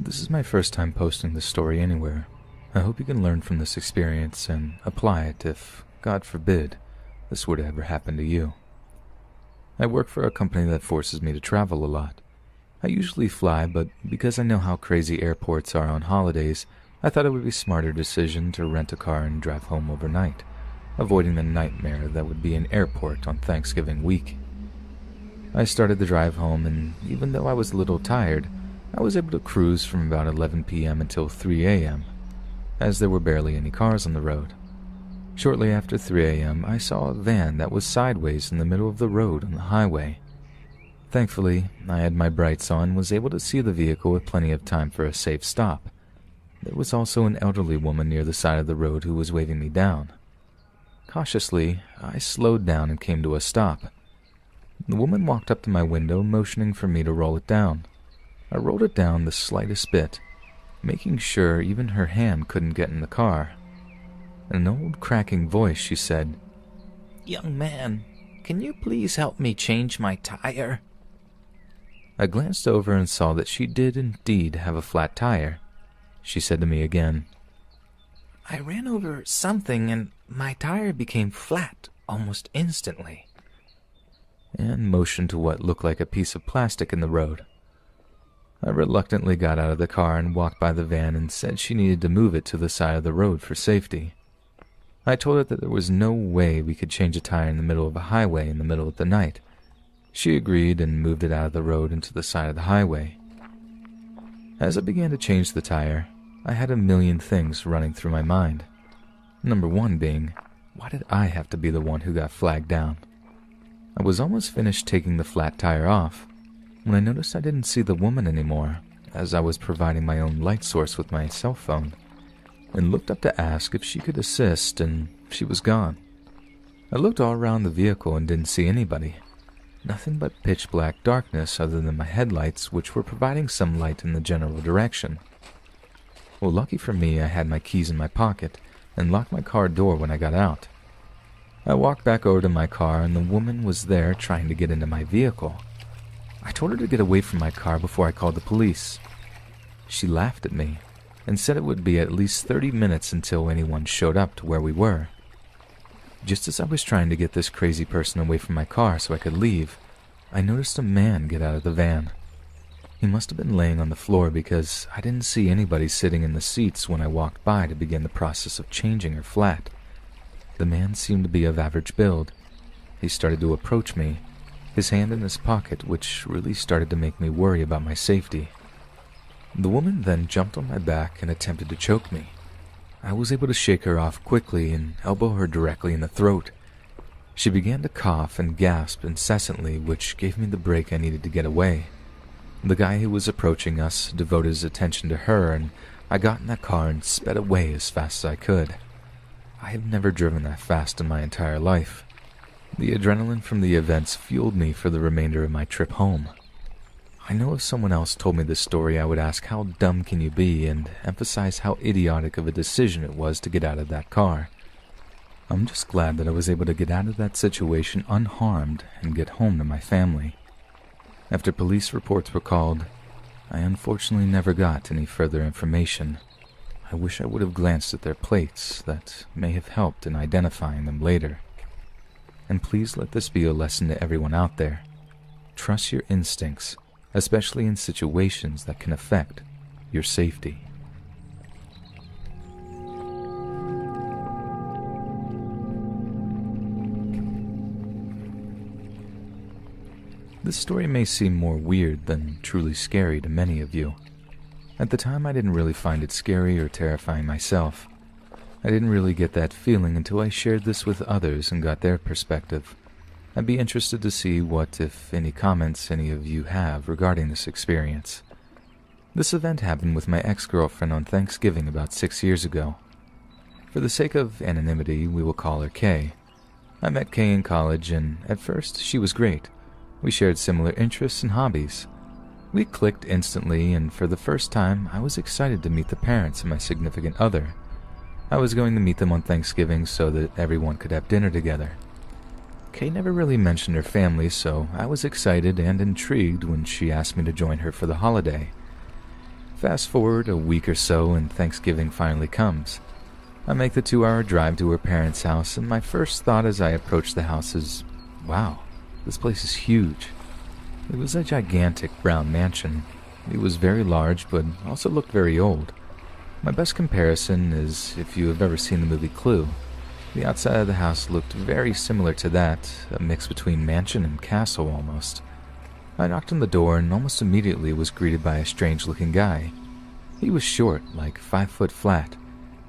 This is my first time posting this story anywhere. I hope you can learn from this experience and apply it if, God forbid, this were to ever happen to you. I work for a company that forces me to travel a lot. I usually fly, but because I know how crazy airports are on holidays, I thought it would be a smarter decision to rent a car and drive home overnight, avoiding the nightmare that would be an airport on Thanksgiving week. I started the drive home, and even though I was a little tired, I was able to cruise from about 11 p.m. until 3 a.m., as there were barely any cars on the road. Shortly after 3 a.m., I saw a van that was sideways in the middle of the road on the highway. Thankfully, I had my brights on and was able to see the vehicle with plenty of time for a safe stop. There was also an elderly woman near the side of the road who was waving me down. Cautiously, I slowed down and came to a stop. The woman walked up to my window, motioning for me to roll it down. I rolled it down the slightest bit, making sure even her hand couldn't get in the car. In an old cracking voice, she said, "Young man, can you please help me change my tire?" I glanced over and saw that she did indeed have a flat tire. She said to me again, "I ran over something and my tire became flat almost instantly," and motioned to what looked like a piece of plastic in the road. I reluctantly got out of the car and walked by the van and said she needed to move it to the side of the road for safety. I told her that there was no way we could change a tire in the middle of a highway in the middle of the night. She agreed and moved it out of the road into the side of the highway. As I began to change the tire, I had a million things running through my mind. Number one being, why did I have to be the one who got flagged down? I was almost finished taking the flat tire off when I noticed I didn't see the woman anymore, as I was providing my own light source with my cell phone, and looked up to ask if she could assist, and she was gone. I looked all around the vehicle and didn't see anybody. Nothing but pitch black darkness other than my headlights, which were providing some light in the general direction. Well, lucky for me, I had my keys in my pocket and locked my car door when I got out. I walked back over to my car, and the woman was there trying to get into my vehicle. I told her to get away from my car before I called the police. She laughed at me and said it would be at least 30 minutes until anyone showed up to where we were. Just as I was trying to get this crazy person away from my car so I could leave, I noticed a man get out of the van. He must have been laying on the floor because I didn't see anybody sitting in the seats when I walked by to begin the process of changing her flat. The man seemed to be of average build. He started to approach me, his hand in his pocket, which really started to make me worry about my safety. The woman then jumped on my back and attempted to choke me. I was able to shake her off quickly and elbow her directly in the throat. She began to cough and gasp incessantly, which gave me the break I needed to get away. The guy who was approaching us devoted his attention to her, and I got in that car and sped away as fast as I could. I have never driven that fast in my entire life. The adrenaline from the events fueled me for the remainder of my trip home. I know if someone else told me this story, I would ask, how dumb can you be, and emphasize how idiotic of a decision it was to get out of that car. I'm just glad that I was able to get out of that situation unharmed and get home to my family. After police reports were called, I unfortunately never got any further information. I wish I would have glanced at their plates. That may have helped in identifying them later. And please let this be a lesson to everyone out there. Trust your instincts, especially in situations that can affect your safety. This story may seem more weird than truly scary to many of you. At the time, I didn't really find it scary or terrifying myself. I didn't really get that feeling until I shared this with others and got their perspective. I'd be interested to see what, if any, comments any of you have regarding this experience. This event happened with my ex-girlfriend on Thanksgiving about 6 years ago. For the sake of anonymity, we will call her Kay. I met Kay in college, and at first, she was great. We shared similar interests and hobbies. We clicked instantly, and for the first time, I was excited to meet the parents of my significant other. I was going to meet them on Thanksgiving so that everyone could have dinner together. Kay never really mentioned her family, so I was excited and intrigued when she asked me to join her for the holiday. Fast forward a week or so and Thanksgiving finally comes. I make the 2-hour drive to her parents' house, and my first thought as I approach the house is, wow, this place is huge. It was a gigantic brown mansion. It was very large, but also looked very old. My best comparison is if you have ever seen the movie Clue. The outside of the house looked very similar to that, a mix between mansion and castle almost. I knocked on the door and almost immediately was greeted by a strange-looking guy. He was short, like 5 foot flat.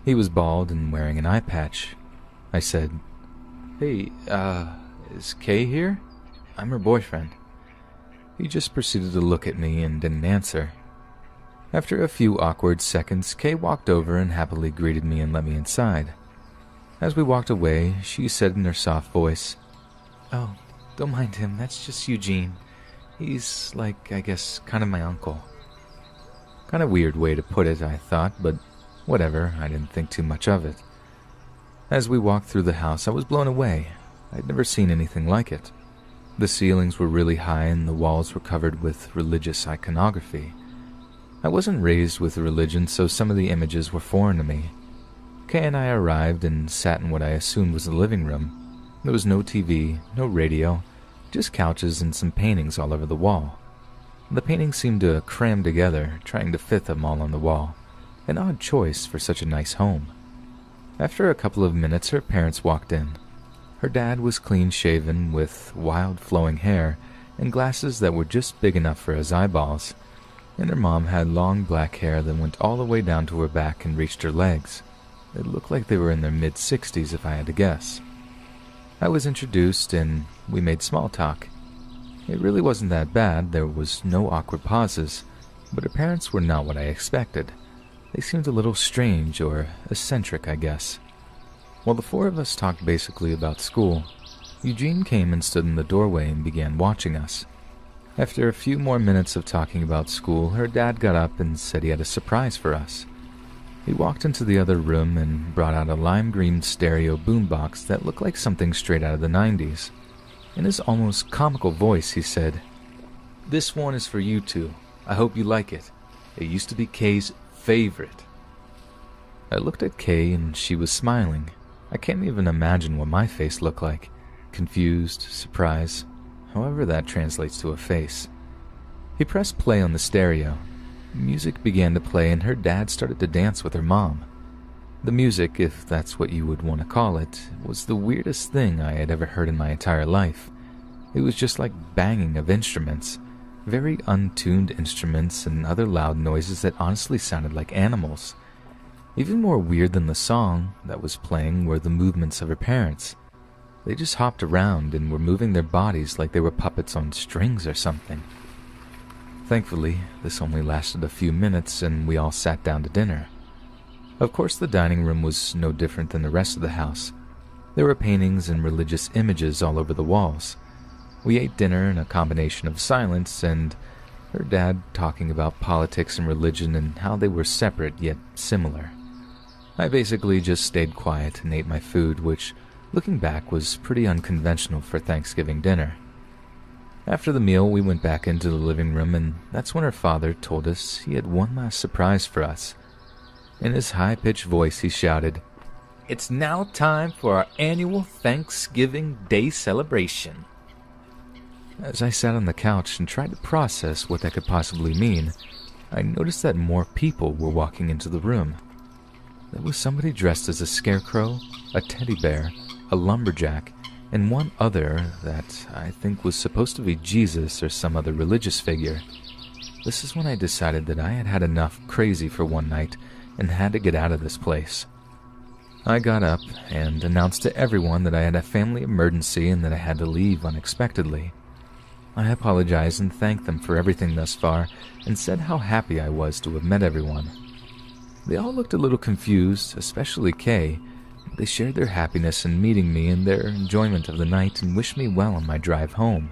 He was bald and wearing an eye patch. I said, "Hey, is Kay here? I'm her boyfriend." He just proceeded to look at me and didn't answer. After a few awkward seconds, Kay walked over and happily greeted me and let me inside. As we walked away, she said in her soft voice, "Oh, don't mind him, that's just Eugene. He's like, I guess, kind of my uncle." Kind of weird way to put it, I thought, but whatever, I didn't think too much of it. As we walked through the house, I was blown away. I'd never seen anything like it. The ceilings were really high and the walls were covered with religious iconography. I wasn't raised with religion, so some of the images were foreign to me. Kay and I arrived and sat in what I assumed was the living room. There was no TV, no radio, just couches and some paintings all over the wall. The paintings seemed to cram together, trying to fit them all on the wall. An odd choice for such a nice home. After a couple of minutes, her parents walked in. Her dad was clean-shaven with wild flowing hair and glasses that were just big enough for his eyeballs, and her mom had long black hair that went all the way down to her back and reached her legs. It looked like they were in their mid-60s if I had to guess. I was introduced and we made small talk. It really wasn't that bad, there was no awkward pauses, but her parents were not what I expected. They seemed a little strange or eccentric, I guess. While the 4 of us talked basically about school, Eugene came and stood in the doorway and began watching us. After a few more minutes of talking about school, her dad got up and said he had a surprise for us. He walked into the other room and brought out a lime green stereo boombox that looked like something straight out of the 90s. In his almost comical voice, he said, "This one is for you two. I hope you like it. It used to be Kay's favorite." I looked at Kay and she was smiling. I can't even imagine what my face looked like. Confused, surprised, however that translates to a face. He pressed play on the stereo. Music began to play and her dad started to dance with her mom. The music, if that's what you would want to call it, was the weirdest thing I had ever heard in my entire life. It was just like banging of instruments, very untuned instruments and other loud noises that honestly sounded like animals. Even more weird than the song that was playing were the movements of her parents. They just hopped around and were moving their bodies like they were puppets on strings or something. Thankfully, this only lasted a few minutes and we all sat down to dinner. Of course, the dining room was no different than the rest of the house. There were paintings and religious images all over the walls. We ate dinner in a combination of silence and her dad talking about politics and religion and how they were separate yet similar. I basically just stayed quiet and ate my food, which, looking back, was pretty unconventional for Thanksgiving dinner. After the meal, we went back into the living room, and that's when her father told us he had one last surprise for us. In his high-pitched voice, he shouted, "It's now time for our annual Thanksgiving Day celebration." As I sat on the couch and tried to process what that could possibly mean, I noticed that more people were walking into the room. There was somebody dressed as a scarecrow, a teddy bear, a lumberjack, and one other that I think was supposed to be Jesus or some other religious figure. This is when I decided that I had had enough crazy for one night and had to get out of this place. I got up and announced to everyone that I had a family emergency and that I had to leave unexpectedly. I apologized and thanked them for everything thus far and said how happy I was to have met everyone. They all looked a little confused, especially Kay. They shared their happiness in meeting me and their enjoyment of the night and wished me well on my drive home.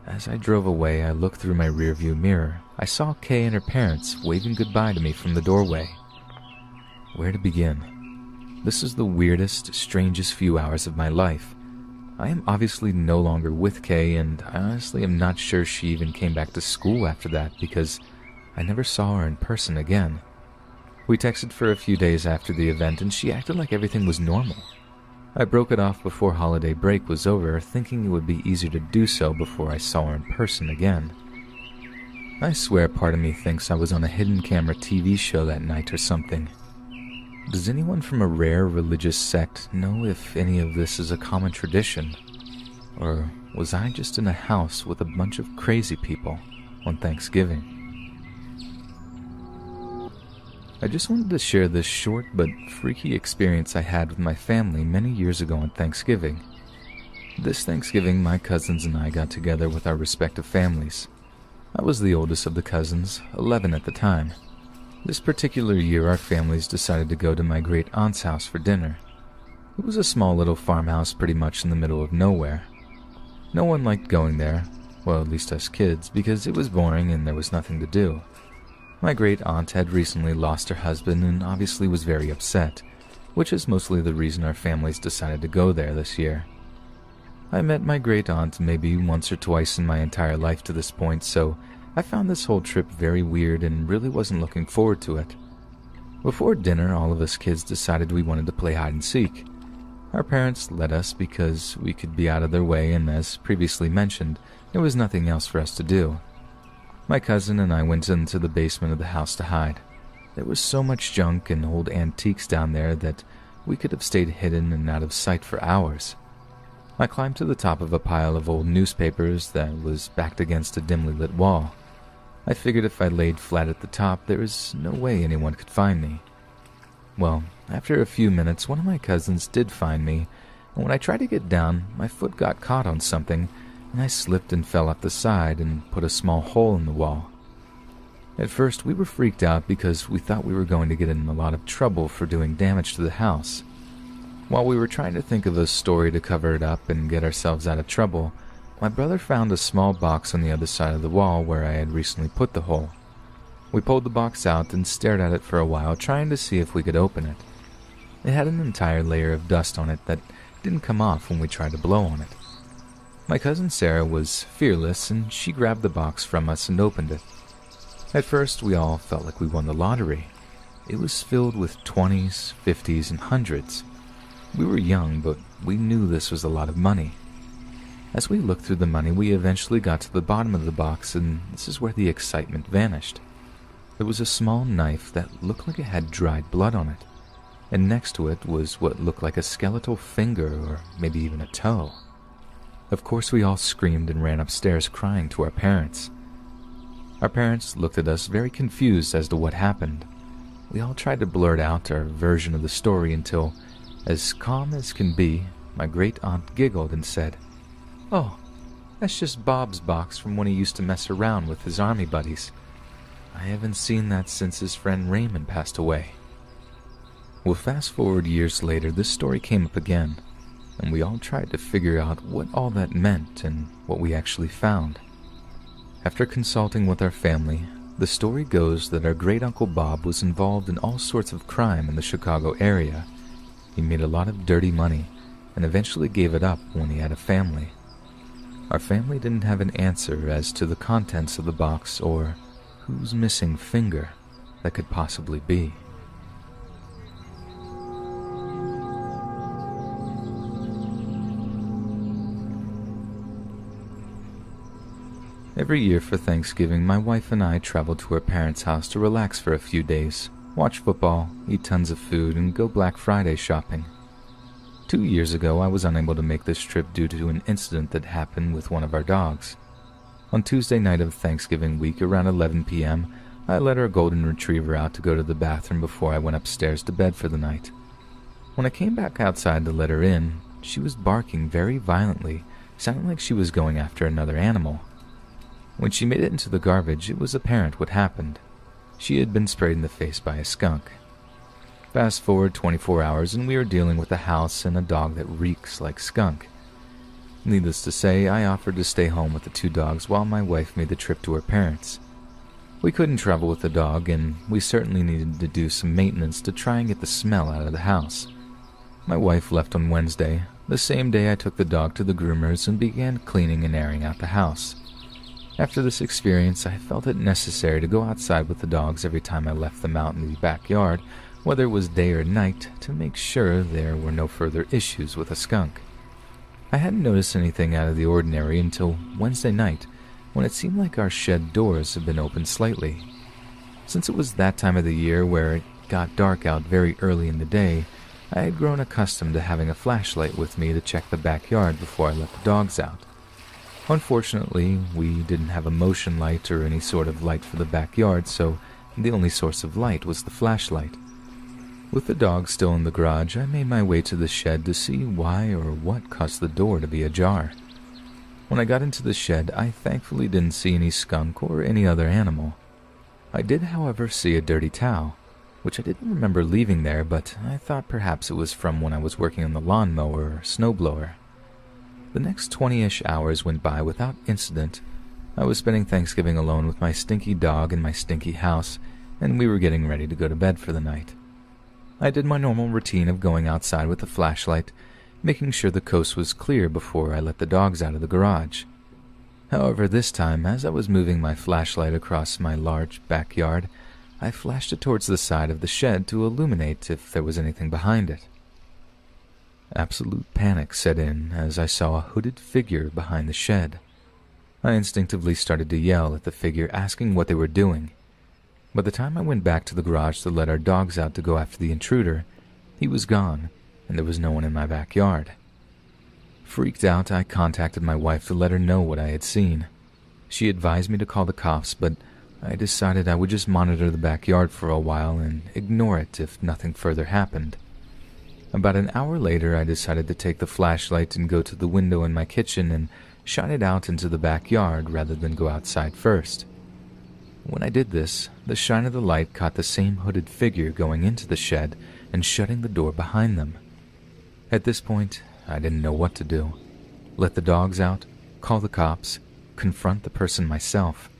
As I drove away, I looked through my rearview mirror. I saw Kay and her parents waving goodbye to me from the doorway. Where to begin? This is the weirdest, strangest few hours of my life. I am obviously no longer with Kay, and I honestly am not sure she even came back to school after that because I never saw her in person again. We texted for a few days after the event and she acted like everything was normal. I broke it off before holiday break was over, thinking it would be easier to do so before I saw her in person again. I swear part of me thinks I was on a hidden camera TV show that night or something. Does anyone from a rare religious sect know if any of this is a common tradition? Or was I just in a house with a bunch of crazy people on Thanksgiving? I just wanted to share this short but freaky experience I had with my family many years ago on Thanksgiving. This Thanksgiving, my cousins and I got together with our respective families. I was the oldest of the cousins, 11 at the time. This particular year, our families decided to go to my great-aunt's house for dinner. It was a small little farmhouse pretty much in the middle of nowhere. No one liked going there, well, at least us kids, because it was boring and there was nothing to do. My great-aunt had recently lost her husband and obviously was very upset, which is mostly the reason our families decided to go there this year. I met my great-aunt maybe once or twice in my entire life to this point, so I found this whole trip very weird and really wasn't looking forward to it. Before dinner, all of us kids decided we wanted to play hide and seek. Our parents let us because we could be out of their way, and as previously mentioned, there was nothing else for us to do. My cousin and I went into the basement of the house to hide. There was so much junk and old antiques down there that we could have stayed hidden and out of sight for hours. I climbed to the top of a pile of old newspapers that was backed against a dimly lit wall. I figured if I laid flat at the top, there was no way anyone could find me. Well, after a few minutes, one of my cousins did find me, and when I tried to get down, my foot got caught on something, and I slipped and fell off the side and put a small hole in the wall. At first, we were freaked out because we thought we were going to get in a lot of trouble for doing damage to the house. While we were trying to think of a story to cover it up and get ourselves out of trouble, my brother found a small box on the other side of the wall where I had recently put the hole. We pulled the box out and stared at it for a while, trying to see if we could open it. It had an entire layer of dust on it that didn't come off when we tried to blow on it. My cousin Sarah was fearless, and she grabbed the box from us and opened it. At first, we all felt like we won the lottery. It was filled with 20s, 50s, and hundreds. We were young, but we knew this was a lot of money. As we looked through the money, we eventually got to the bottom of the box, and this is where the excitement vanished. There was a small knife that looked like it had dried blood on it, and next to it was what looked like a skeletal finger or maybe even a toe. Of course, we all screamed and ran upstairs crying to our parents. Our parents looked at us very confused as to what happened. We all tried to blurt out our version of the story until, as calm as can be, my great-aunt giggled and said, "Oh, that's just Bob's box from when he used to mess around with his army buddies. I haven't seen that since his friend Raymond passed away." Well, fast forward years later, this story came up again, and we all tried to figure out what all that meant and what we actually found. After consulting with our family, the story goes that our great-uncle Bob was involved in all sorts of crime in the Chicago area. He made a lot of dirty money and eventually gave it up when he had a family. Our family didn't have an answer as to the contents of the box or whose missing finger that could possibly be. Every year for Thanksgiving, my wife and I traveled to her parents' house to relax for a few days, watch football, eat tons of food, and go Black Friday shopping. 2 years ago, I was unable to make this trip due to an incident that happened with one of our dogs. On Tuesday night of Thanksgiving week, around 11 p.m., I let our golden retriever out to go to the bathroom before I went upstairs to bed for the night. When I came back outside to let her in, she was barking very violently, sounding like she was going after another animal. When she made it into the garbage, it was apparent what happened. She had been sprayed in the face by a skunk. Fast forward 24 hours and we are dealing with a house and a dog that reeks like skunk. Needless to say, I offered to stay home with the 2 dogs while my wife made the trip to her parents. We couldn't travel with the dog, and we certainly needed to do some maintenance to try and get the smell out of the house. My wife left on Wednesday, the same day I took the dog to the groomers and began cleaning and airing out the house. After this experience, I felt it necessary to go outside with the dogs every time I left them out in the backyard, whether it was day or night, to make sure there were no further issues with a skunk. I hadn't noticed anything out of the ordinary until Wednesday night, when it seemed like our shed doors had been opened slightly. Since it was that time of the year where it got dark out very early in the day, I had grown accustomed to having a flashlight with me to check the backyard before I let the dogs out. Unfortunately, we didn't have a motion light or any sort of light for the backyard, so the only source of light was the flashlight. With the dogs still in the garage, I made my way to the shed to see why or what caused the door to be ajar. When I got into the shed, I thankfully didn't see any skunk or any other animal. I did, however, see a dirty towel, which I didn't remember leaving there, but I thought perhaps it was from when I was working on the lawnmower or snowblower. The next 20-ish hours went by without incident. I was spending Thanksgiving alone with my stinky dog in my stinky house, and we were getting ready to go to bed for the night. I did my normal routine of going outside with a flashlight, making sure the coast was clear before I let the dogs out of the garage. However, this time, as I was moving my flashlight across my large backyard, I flashed it towards the side of the shed to illuminate if there was anything behind it. Absolute panic set in as I saw a hooded figure behind the shed. I instinctively started to yell at the figure, asking what they were doing. By the time I went back to the garage to let our dogs out to go after the intruder, he was gone, and there was no one in my backyard. Freaked out, I contacted my wife to let her know what I had seen. She advised me to call the cops, but I decided I would just monitor the backyard for a while and ignore it if nothing further happened. About an hour later, I decided to take the flashlight and go to the window in my kitchen and shine it out into the backyard rather than go outside first. When I did this, the shine of the light caught the same hooded figure going into the shed and shutting the door behind them. At this point, I didn't know what to do. Let the dogs out, call the cops, confront the person myself.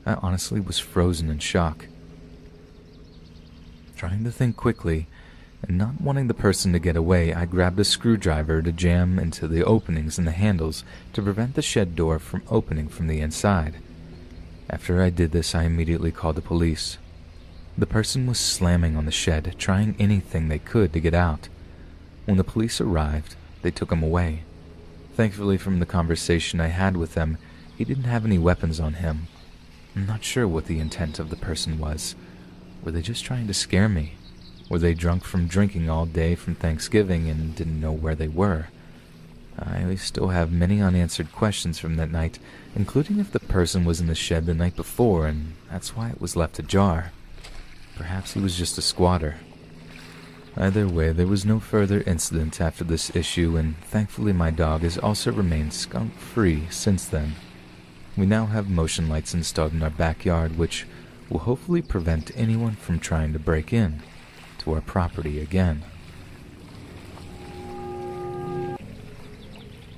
I honestly was frozen in shock. Trying to think quickly, and not wanting the person to get away, I grabbed a screwdriver to jam into the openings in the handles to prevent the shed door from opening from the inside. After I did this, I immediately called the police. The person was slamming on the shed, trying anything they could to get out. When the police arrived, they took him away. Thankfully, from the conversation I had with them, he didn't have any weapons on him. I'm not sure what the intent of the person was. Were they just trying to scare me? Were they drunk from drinking all day from Thanksgiving and didn't know where they were? I still have many unanswered questions from that night, including if the person was in the shed the night before and that's why it was left ajar. Perhaps he was just a squatter. Either way, there was no further incident after this issue, and thankfully my dog has also remained skunk-free since then. We now have motion lights installed in our backyard, which will hopefully prevent anyone from trying to break in to our property again.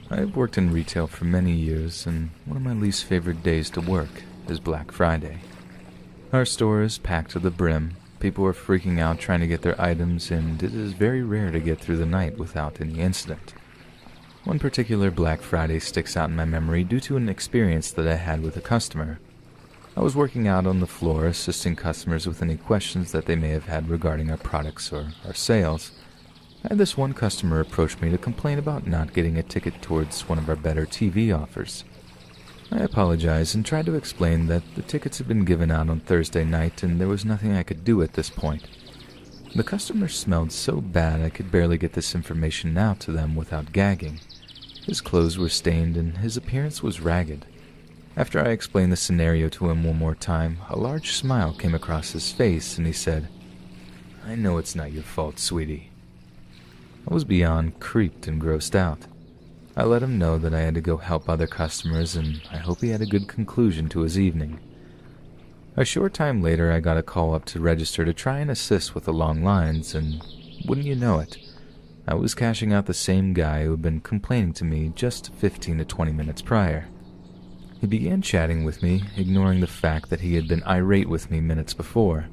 I've worked in retail for many years, and one of my least favorite days to work is Black Friday. Our store is packed to the brim. People are freaking out trying to get their items, and it is very rare to get through the night without any incident. One particular Black Friday sticks out in my memory due to an experience that I had with a customer. I was working out on the floor assisting customers with any questions that they may have had regarding our products or our sales. I had this one customer approach me to complain about not getting a ticket towards one of our better TV offers. I apologized and tried to explain that the tickets had been given out on Thursday night and there was nothing I could do at this point. The customer smelled so bad I could barely get this information out to them without gagging. His clothes were stained and his appearance was ragged. After I explained the scenario to him one more time, a large smile came across his face and he said, "I know it's not your fault, sweetie." I was beyond creeped and grossed out. I let him know that I had to go help other customers, and I hope he had a good conclusion to his evening. A short time later, I got a call up to register to try and assist with the long lines, and wouldn't you know it, I was cashing out the same guy who had been complaining to me just 15 to 20 minutes prior. He began chatting with me, ignoring the fact that he had been irate with me minutes before.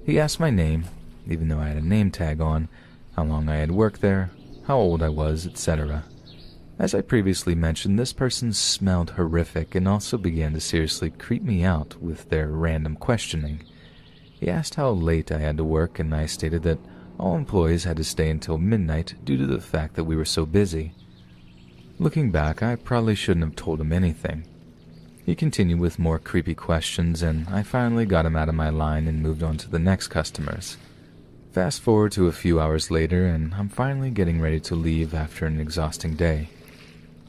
He asked my name, even though I had a name tag on, how long I had worked there, how old I was, etc. As I previously mentioned, this person smelled horrific and also began to seriously creep me out with their random questioning. He asked how late I had to work, and I stated that all employees had to stay until midnight due to the fact that we were so busy. Looking back, I probably shouldn't have told him anything. He continued with more creepy questions, and I finally got him out of my line and moved on to the next customers. Fast forward to a few hours later, and I'm finally getting ready to leave after an exhausting day.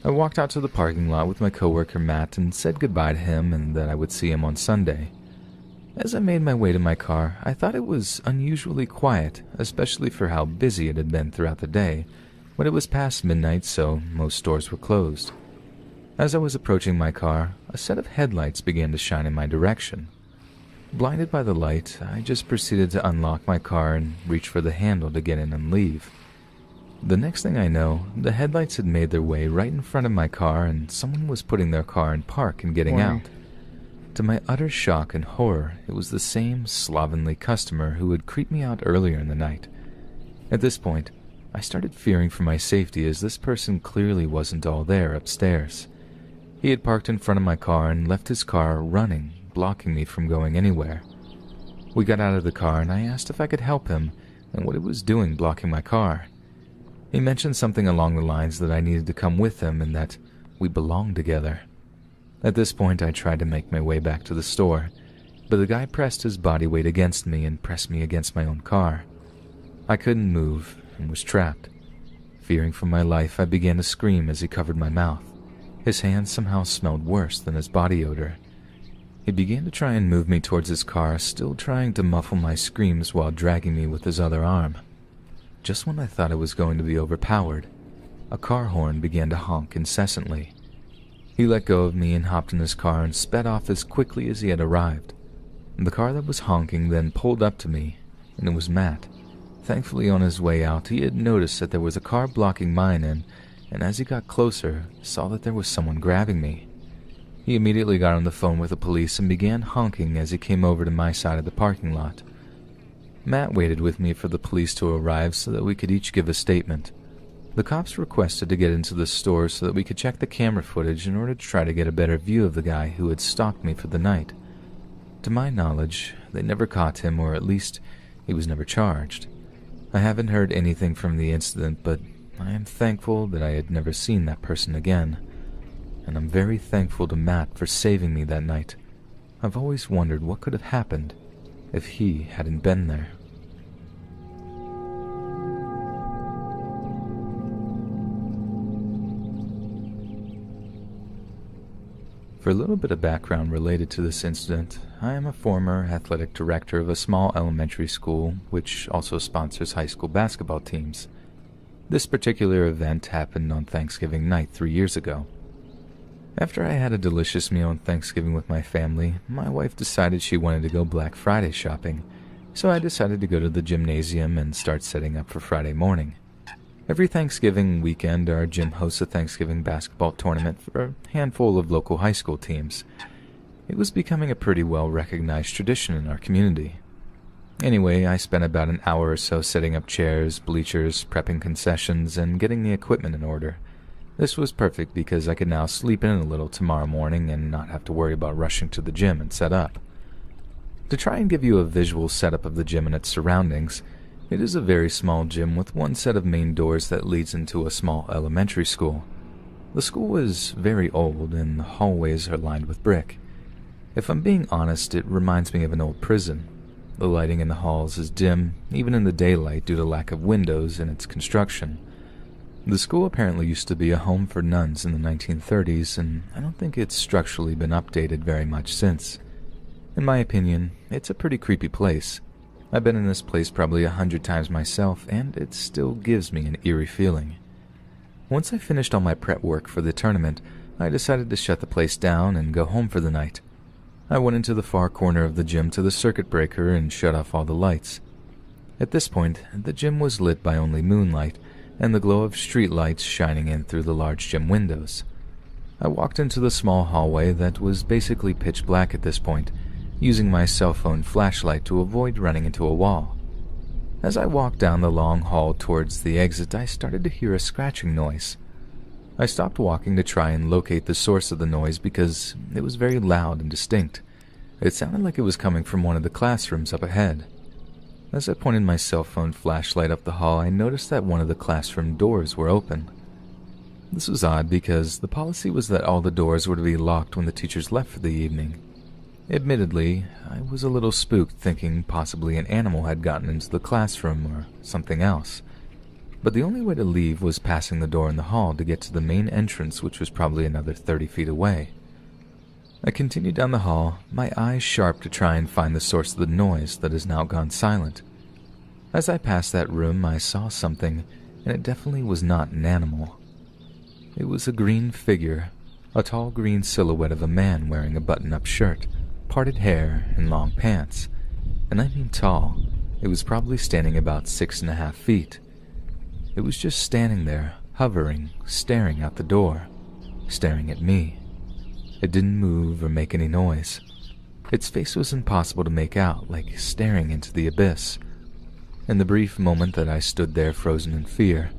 I walked out to the parking lot with my coworker Matt and said goodbye to him and that I would see him on Sunday. As I made my way to my car, I thought it was unusually quiet, especially for how busy it had been throughout the day, but it was past midnight, so most stores were closed. As I was approaching my car, a set of headlights began to shine in my direction. Blinded by the light, I just proceeded to unlock my car and reach for the handle to get in and leave. The next thing I know, the headlights had made their way right in front of my car and someone was putting their car in park and getting out. To my utter shock and horror, it was the same slovenly customer who had creeped me out earlier in the night. At this point, I started fearing for my safety as this person clearly wasn't all there upstairs. He had parked in front of my car and left his car running, blocking me from going anywhere. We got out of the car and I asked if I could help him and what it was doing blocking my car. He mentioned something along the lines that I needed to come with him and that we belonged together. At this point, I tried to make my way back to the store, but the guy pressed his body weight against me and pressed me against my own car. I couldn't move and was trapped. Fearing for my life, I began to scream as he covered my mouth. His hands somehow smelled worse than his body odor. He began to try and move me towards his car, still trying to muffle my screams while dragging me with his other arm. Just when I thought I was going to be overpowered, a car horn began to honk incessantly. He let go of me and hopped in his car and sped off as quickly as he had arrived. The car that was honking then pulled up to me, and it was Matt. Thankfully, on his way out, he had noticed that there was a car blocking mine in, and as he got closer, saw that there was someone grabbing me. He immediately got on the phone with the police and began honking as he came over to my side of the parking lot. Matt waited with me for the police to arrive so that we could each give a statement. The cops requested to get into the store so that we could check the camera footage in order to try to get a better view of the guy who had stalked me for the night. To my knowledge, they never caught him, or at least he was never charged. I haven't heard anything from the incident, but I am thankful that I had never seen that person again. And I'm very thankful to Matt for saving me that night. I've always wondered what could have happened if he hadn't been there. For a little bit of background related to this incident, I am a former athletic director of a small elementary school which also sponsors high school basketball teams. This particular event happened on Thanksgiving night 3 years ago. After I had a delicious meal on Thanksgiving with my family, my wife decided she wanted to go Black Friday shopping, so I decided to go to the gymnasium and start setting up for Friday morning. Every Thanksgiving weekend, our gym hosts a Thanksgiving basketball tournament for a handful of local high school teams. It was becoming a pretty well-recognized tradition in our community. Anyway, I spent about an hour or so setting up chairs, bleachers, prepping concessions, and getting the equipment in order. This was perfect because I could now sleep in a little tomorrow morning and not have to worry about rushing to the gym and set up. To try and give you a visual setup of the gym and its surroundings, it is a very small gym with one set of main doors that leads into a small elementary school. The school is very old and the hallways are lined with brick. If I'm being honest, it reminds me of an old prison. The lighting in the halls is dim, even in the daylight, due to lack of windows in its construction. The school apparently used to be a home for nuns in the 1930s, and I don't think it's structurally been updated very much since. In my opinion, it's a pretty creepy place. I've been in this place probably 100 times myself, and it still gives me an eerie feeling. Once I finished all my prep work for the tournament, I decided to shut the place down and go home for the night. I went into the far corner of the gym to the circuit breaker and shut off all the lights. At this point, the gym was lit by only moonlight, and the glow of street lights shining in through the large gym windows. I walked into the small hallway that was basically pitch black at this point, using my cell phone flashlight to avoid running into a wall. As I walked down the long hall towards the exit, I started to hear a scratching noise. I stopped walking to try and locate the source of the noise because it was very loud and distinct. It sounded like it was coming from one of the classrooms up ahead. As I pointed my cell phone flashlight up the hall, I noticed that one of the classroom doors were open. This was odd because the policy was that all the doors were to be locked when the teachers left for the evening. Admittedly, I was a little spooked, thinking possibly an animal had gotten into the classroom or something else. But the only way to leave was passing the door in the hall to get to the main entrance, which was probably another 30 feet away. I continued down the hall, my eyes sharp to try and find the source of the noise that has now gone silent. As I passed that room, I saw something, and it definitely was not an animal. It was a green figure, a tall green silhouette of a man wearing a button-up shirt, parted hair, and long pants. And I mean tall. It was probably standing about 6.5 feet. It was just standing there, hovering, staring out the door, staring at me. It didn't move or make any noise. Its face was impossible to make out, like staring into the abyss. In the brief moment that I stood there frozen in fear,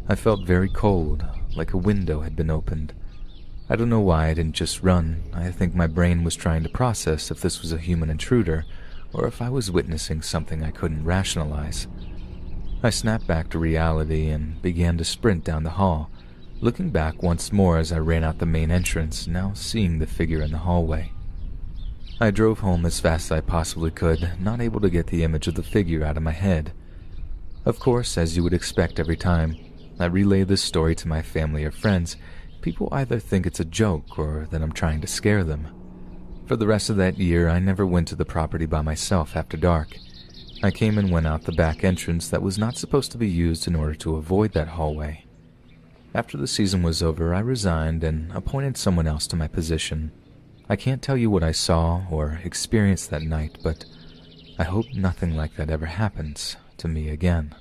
I felt very cold, like a window had been opened. I don't know why I didn't just run. I think my brain was trying to process if this was a human intruder, or if I was witnessing something I couldn't rationalize. I snapped back to reality and began to sprint down the hall, looking back once more as I ran out the main entrance, now seeing the figure in the hallway. I drove home as fast as I possibly could, not able to get the image of the figure out of my head. Of course, as you would expect every time I relay this story to my family or friends, people either think it's a joke or that I'm trying to scare them. For the rest of that year, I never went to the property by myself after dark. I came and went out the back entrance that was not supposed to be used in order to avoid that hallway. After the season was over, I resigned and appointed someone else to my position. I can't tell you what I saw or experienced that night, but I hope nothing like that ever happens to me again.